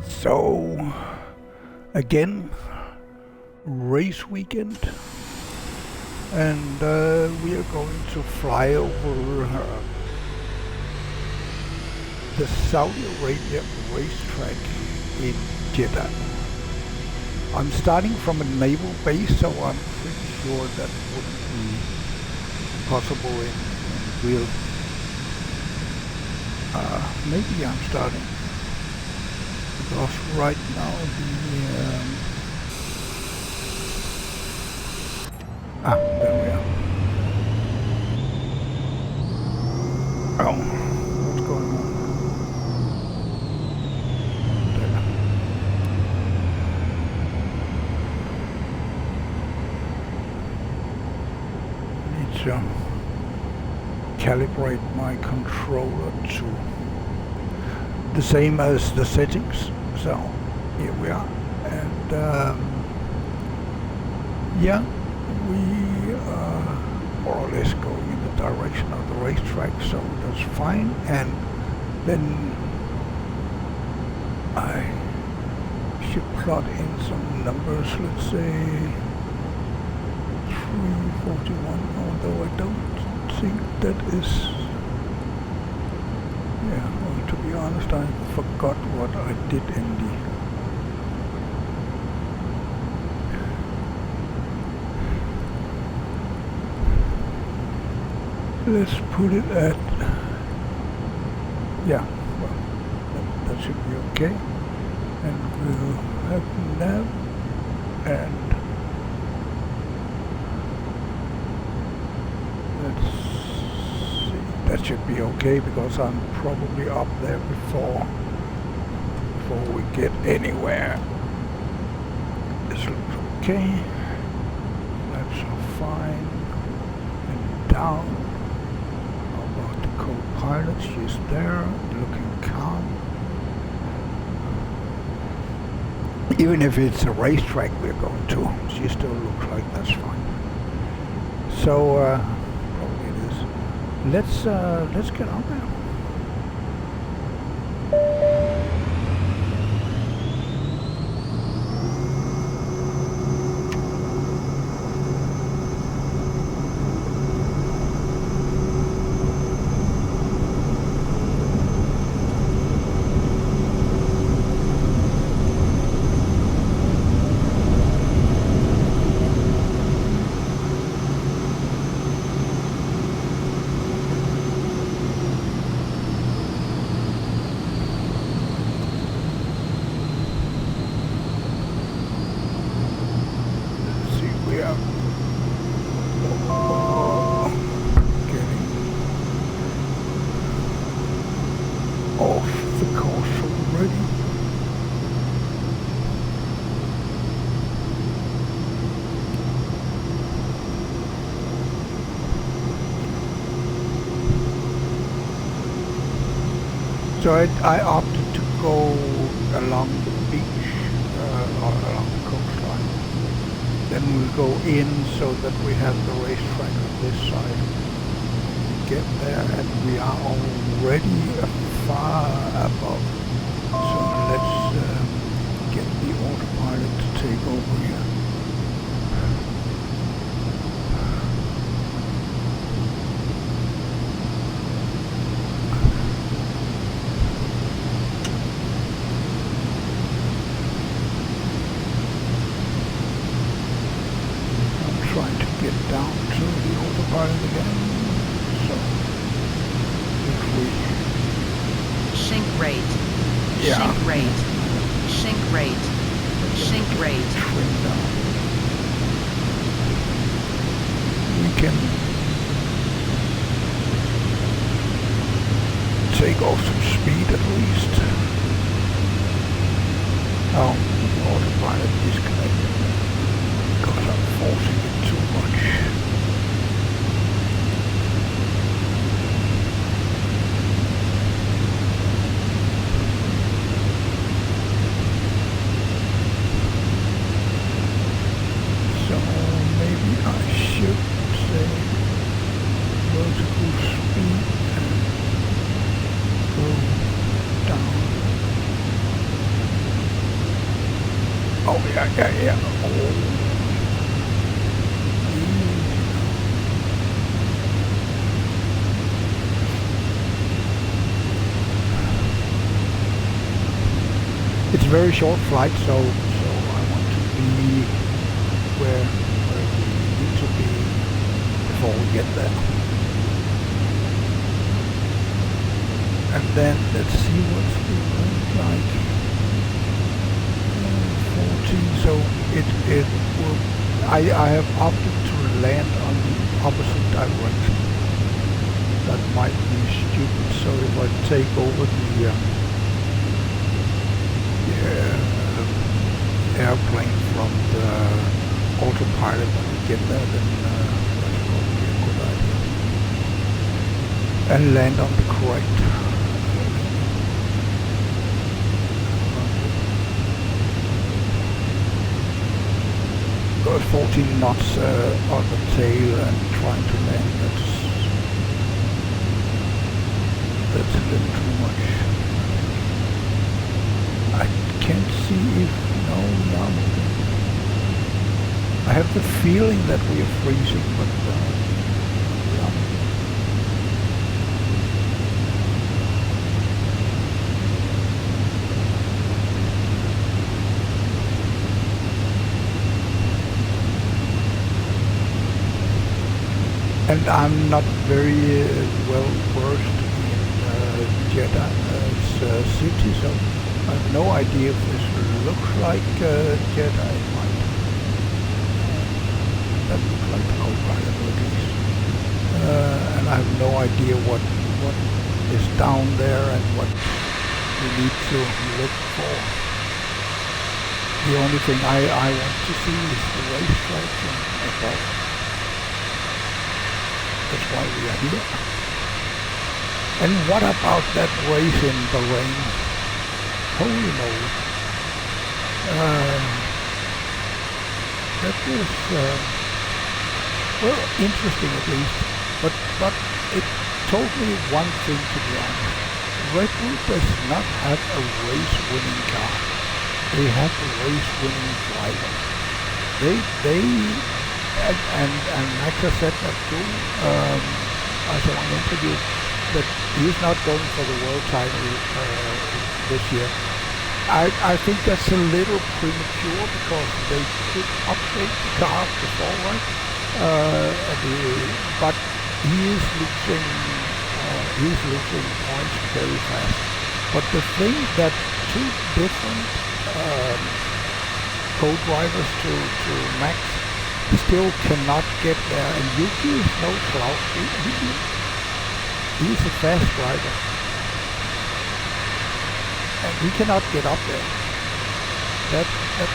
So, again, race weekend, and we are going to fly over the Saudi Arabia racetrack in Jeddah. I'm starting from a naval base, so I'm pretty sure that wouldn't be possible in real. Maybe I'm starting because right now there we are. Oh, what's going on? There. Need to calibrate my controller to the same as the settings. So here we are, and yeah, we are more or less going in the direction of the racetrack, so that's fine. And then I should plot in some numbers, let's say 341, although I don't think that is, yeah, well, to be honest, I forgot what I did in the, let's put it at, yeah, well, that should be okay. And we'll have nav, and let's see, that should be okay because I'm probably up there before we get anywhere. This looks okay, that's fine, and down. How about the co-pilot? She's there, looking calm. Even if it's a racetrack we're going to, she still looks like that's fine. So probably it is. Let's get on there. So I opted to go along the beach, or along the coastline. Then we'll go in so that we have the racetrack on this side. Get there, and we are already far above. So let's get the autopilot to take over here. Down to the autopilot again. So if we sink rate, yeah, sink rate, sink rate, sink rate. Trim down. We can take off some speed at least. Oh, the autopilot disconnected because I'm forcing it too much. So maybe I should say vertical speed and go down. Oh, yeah, yeah, yeah. Oh. It's a very short flight, so I want to be where we need to be before we get there. And then let's see what's the wind like. 14, so it will. I have opted to land on the opposite direction. That might be stupid. So if I take over the airplane from the autopilot when we get there, then that's probably a good idea. And land on the correct. 14 knots on the tail and trying to land. That's a little too much. I can't see if no, I have the feeling that we are freezing, but yeah. And I'm not very well versed in Jeddah as a city, so I have no idea if this looks like Jeddah. It might. That looks like the autopilot at least. And I have no idea what is down there and what we need to look for. The only thing I want to see is the racetrack and above. That's why we are here. And what about that race in Bahrain? Holy moly. That was, well, interesting at least. But it told me one thing, to be honest. Red Bull does not have a race-winning car. They have a race-winning driver. And Max has said that too. I saw an interview that he's not going for the world title this year. I think that's a little premature because they could update the car before, right? But he is losing points very fast. But the thing that two different co-drivers to Max still cannot get there, and Yuki is no slouch. He's a fast driver, and he cannot get up there. That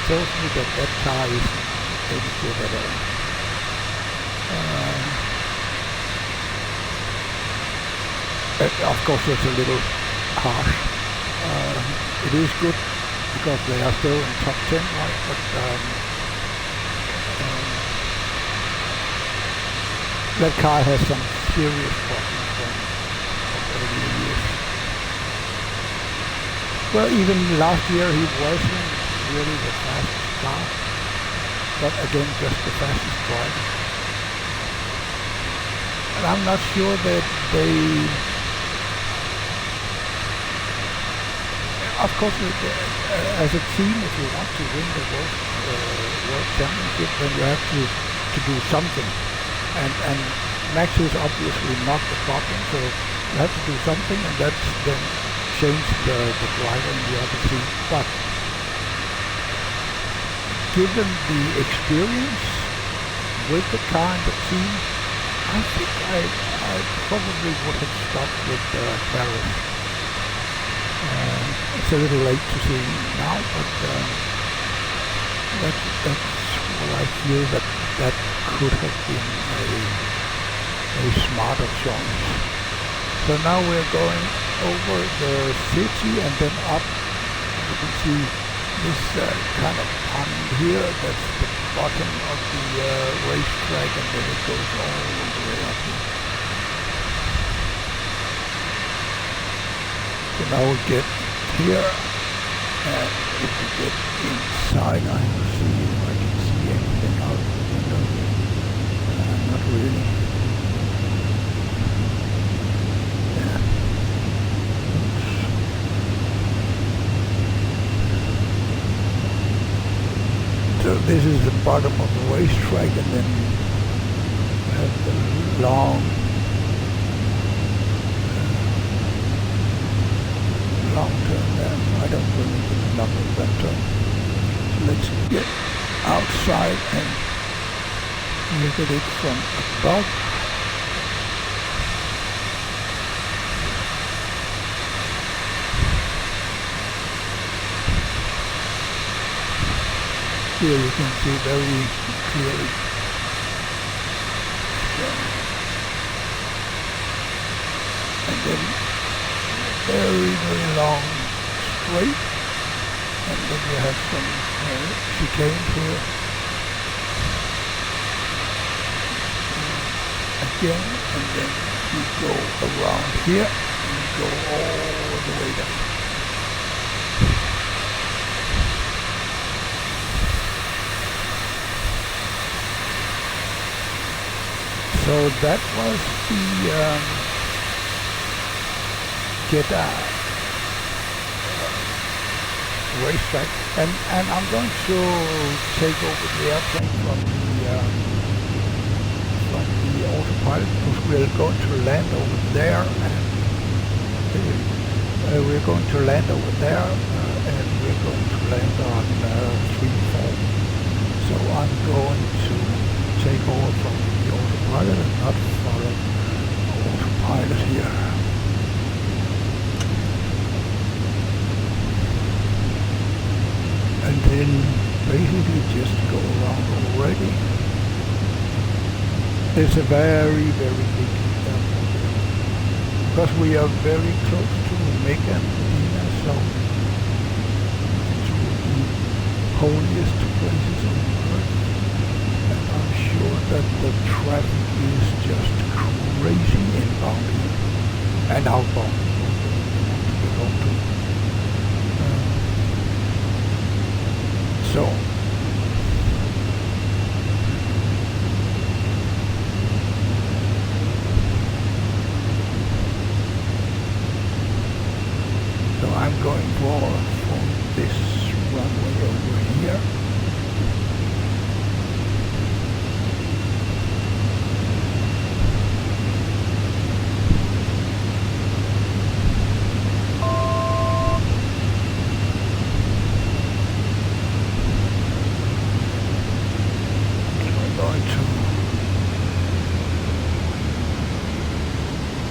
tells me that car isn't any good at all. Of course, it's a little harsh. It is good because they are still in top 10, right? But that car has some serious problems from earlier years. Well, even last year he wasn't really the fastest car, but again, just the fastest driver. And I'm not sure that they... Of course, as a team, if you want to win the world championship, then you have to do something. And Max is obviously not the problem, so you have to do something, and that's then change the driver in the other team. But given the experience with the car and the team, I think I probably would have stuck with Paris. It's a little late to see now, but that's what I feel that could have been a smarter choice. So now we're going over the city and then up. You can see this kind of pond here. That's the bottom of the racetrack, and then it goes all the way up here. So now we get here, If we get inside, I will see if I can see anything out of the window. Not really. Yeah. Oops. So this is the bottom of the racetrack, and then we have the long turn there. I don't remember the number of that turn. So let's get outside and look at it from above. Here you can see very clearly. And then very long straight, and then you have some chicane here. Again, and then you go around here and go all the way down. So that was the Jeddah racetrack, and I'm going to take over the airplane from the autopilot, because we're going to land over there, and we're going to land over there, and we're going to land on 3-4. So I'm going to take over from the autopilot and not follow autopilot here. And then basically just go around already. It's a very big airport, because we are very close to Mecca and Medina, so it's the holiest places on earth. And I'm sure that the traffic is just crazy inbound here and outbound. So I'm going for this runway over here.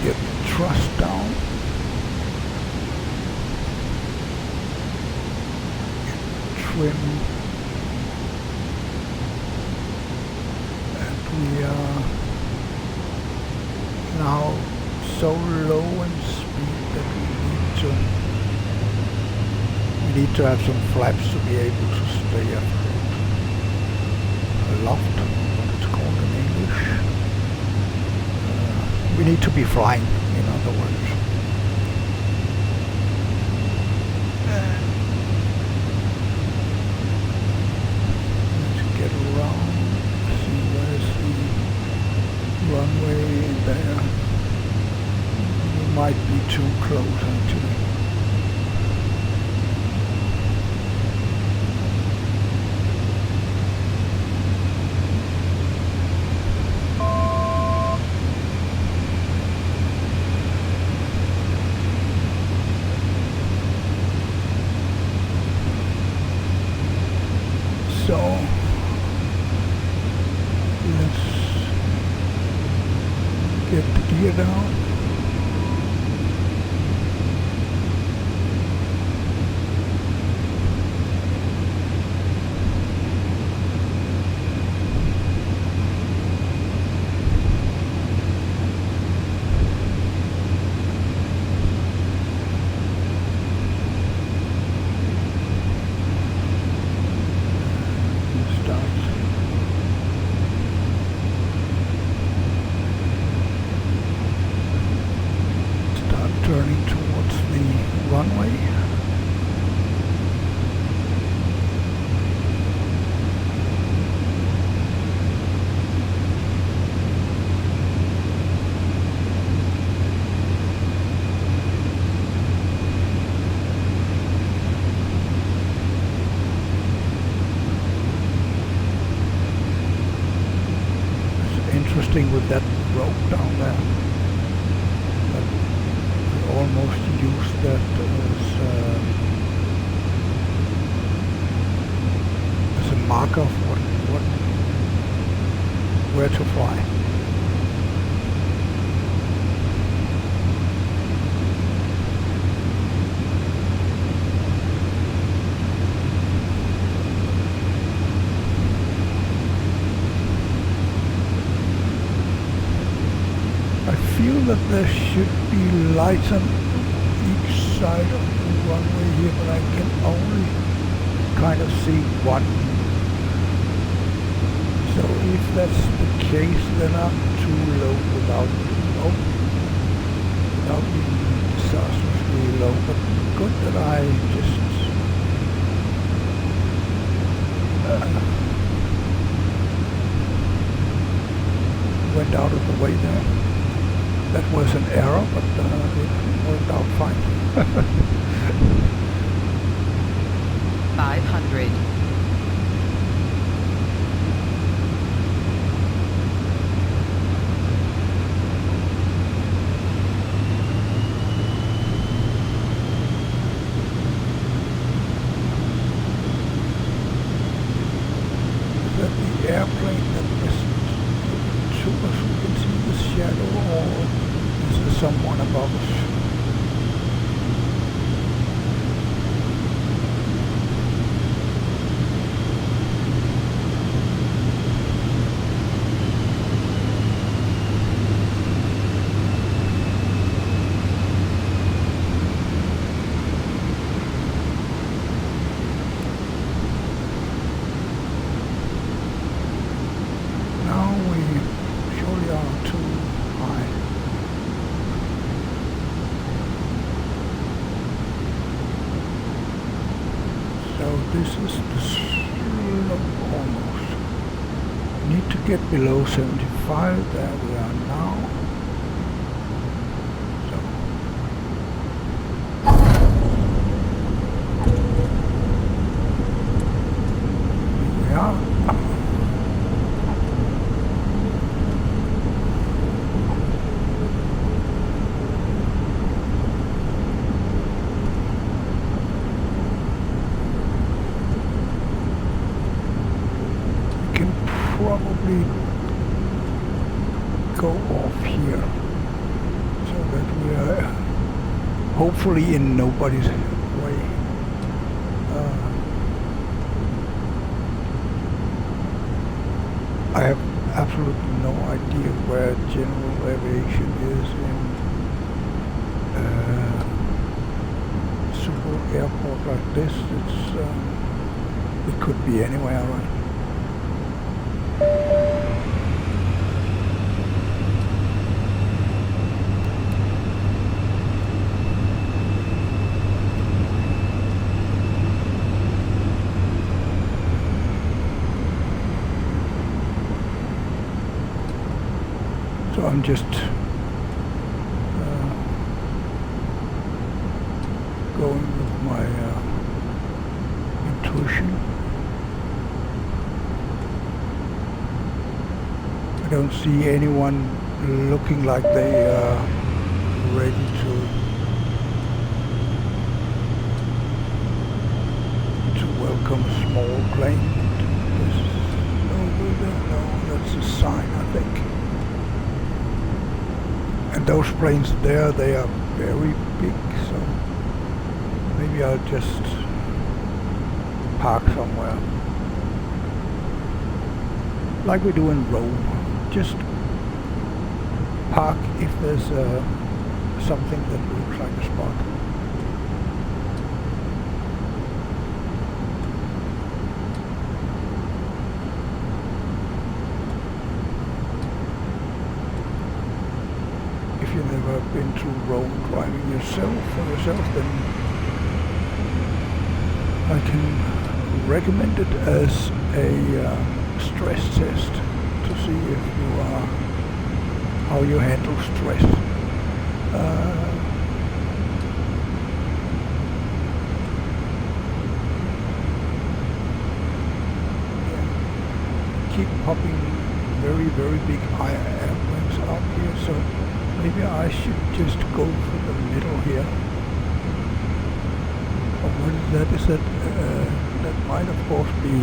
Get the truss down. Get the trim. And we are now so low in speed that we need to have some flaps to be able to stay afloat. A loft, what it's called in English. We need to be flying, in other words. Let's get around, see where's the runway there. We might be too close actually. So let's get the gear down. interesting with that rope down there. But we almost used that as a marker of where to fly. I feel that there should be lights on each side of the runway here, but I can only kind of see one. So if that's the case, then I'm too low without being disastrously low. But good that I just went out of the way there. That was an error, but it worked out fine. 500. Is that the airplane that just took us? We can see the shadow, or is there someone above us? Now we surely are too high. So this is the slope almost. Need to get below 75. There we are now. So here we are. Probably go off here so that we are hopefully in nobody's way. I have absolutely no idea where general aviation is in super airport like this. It could be anywhere, right? So I'm just going with my intuition. I don't see anyone looking like they are ready to welcome a small plane. No, that's a sign, I think. And those planes there, they are very big, so maybe I'll just park somewhere. Like we do in Rome. Just park if there's something that looks like a spot. If you've never been to Rome driving for yourself, then I can recommend it as a stress test to see if you are, how you handle stress. Keep popping very, very big up here, so maybe I should just go for the middle here. Or what is that? Is that that might of course be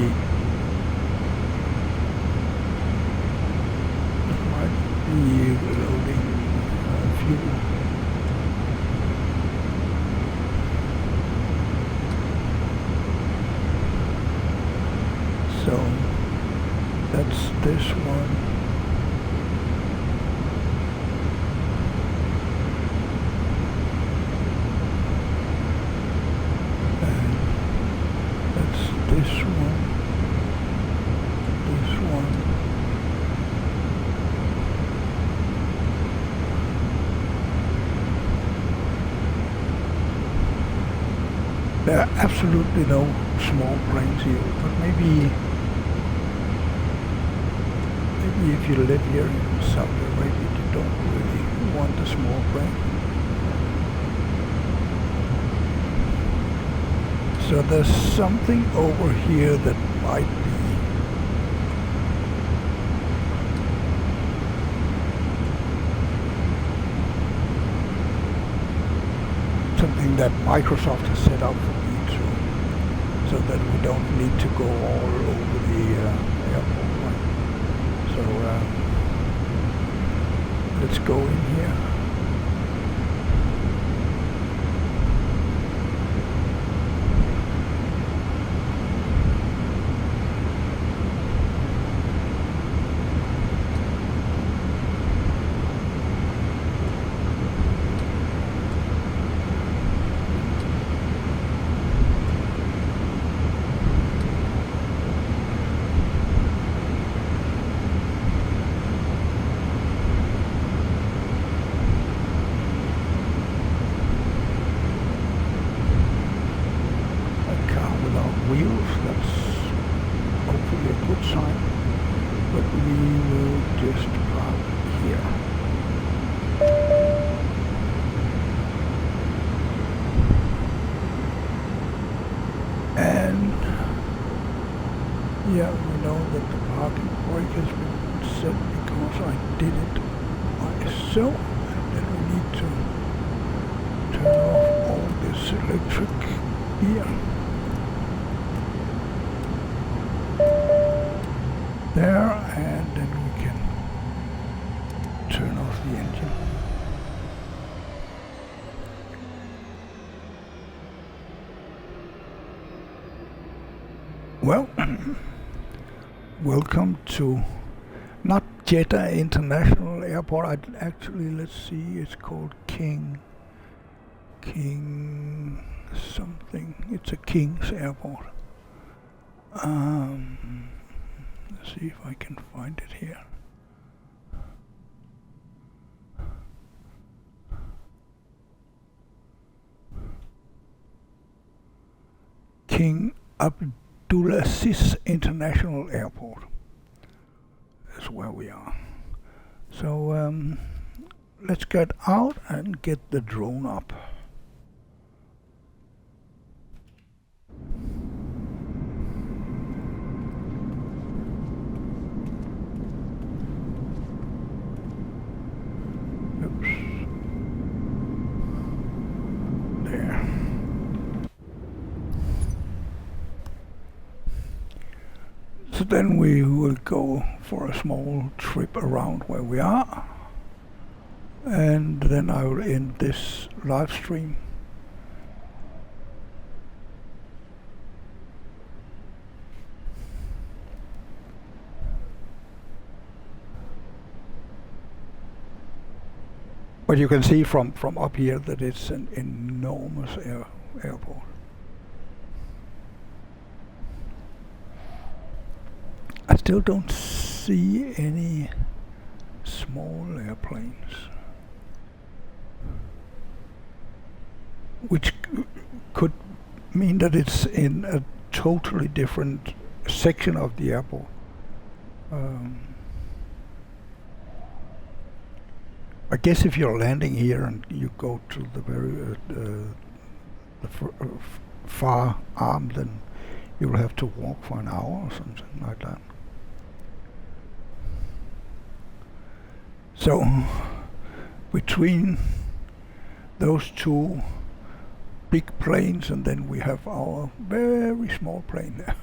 loading fuel. So that's this one. And that's this one. This one. There are absolutely no small planes here, but maybe if you live here in Saudi Arabia, you don't really want a small plane. So there's something over here that might be something that Microsoft has set up for me to, so that we don't need to go all over the airport. So let's go in here. Wheels, that's hopefully a good sign, but we will just park here. And yeah, we know that the parking brake has been set because I did it myself, and then we need to turn off all this electric here. There, and then we can turn off the engine. Well, welcome to not Jeddah International Airport. Actually, let's see, it's called King something. It's a King's airport. Let's see if I can find it here. King Abdulaziz International Airport. That's where we are. So let's get out and get the drone up. So then we will go for a small trip around where we are, and then I will end this live stream. But you can see from up here that it's an enormous airport. I still don't see any small airplanes, which could mean that it's in a totally different section of the airport. I guess if you're landing here and you go to the very far arm, then you'll have to walk for an hour or something like that. So between those two big planes, and then we have our very small plane there.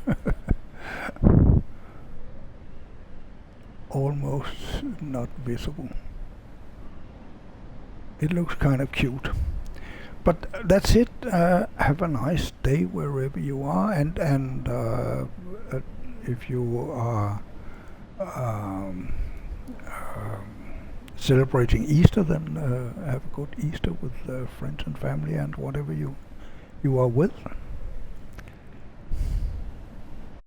Almost not visible. It looks kind of cute. But that's it. Have a nice day wherever you are, and if you are celebrating Easter, then have a good Easter with friends and family and whatever you are with.